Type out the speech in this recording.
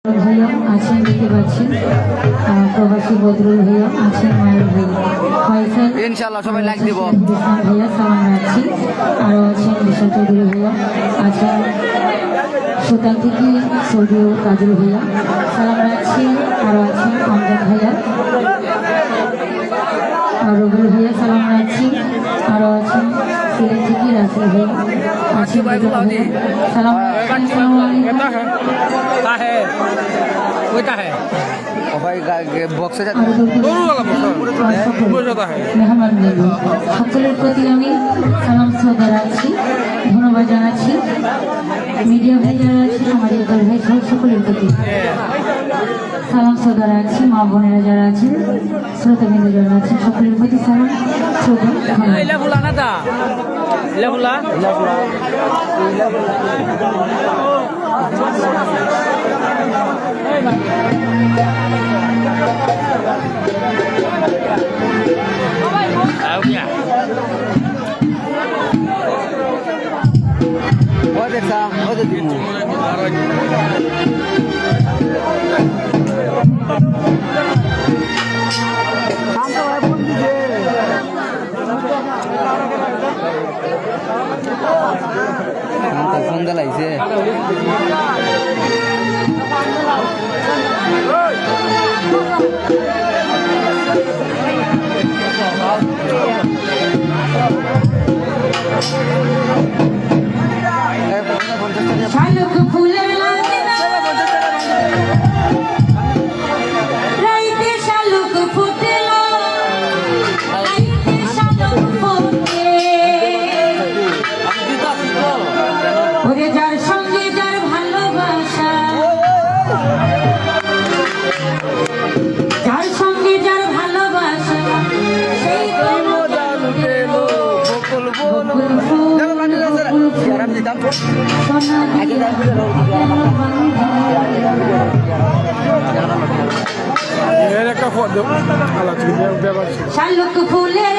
ভাইয়া আছেন, দেখতে পাচ্ছেন প্রবাসী বদরুল ভাইয়া আছেন, মায়ের ভাই ফয়সাল ইনশাআল্লাহ সবাই লাইক দিব। ভাইয়া সালাম রাখছি। আরও আছেন বিশাল চৌধুরী ভাইয়া আছেন, সুতান থেকে সৌদিও কাজল ভাইয়া সালাম রাখছি। আরও আছেন আমজাদ ভাইয়া, রবুল ভাইয়া সালাম রাখছি। আরও আছেন সিলেট থেকে রাসেল ভাইয়া আছেন, সালাম সকলের প্রতি আমি সালাম শ্রদ্ধা রাখছি, ধন্যবাদ জানাচ্ছি। মিডিয়া ভাই যারা আছে, সামাজিক দল ভাই সহ সকলের প্রতি সালাম শ্রদ্ধা রাখছি। মা বোনেরা যারা আছেন, শ্রোতাবৃন্দ যারা আছেন, সকলের প্রতি সালাম শ্রদ্ধা। ফোন দিলাইছে শালুক ফুলের রাইতে শালুক ফুটেল, রাইতে শালুক ফুটে, ওরে যার সঙ্গে যার ভালোবাসা, যার সঙ্গে যার ভালোবাসা, সেই শালুক ফুলের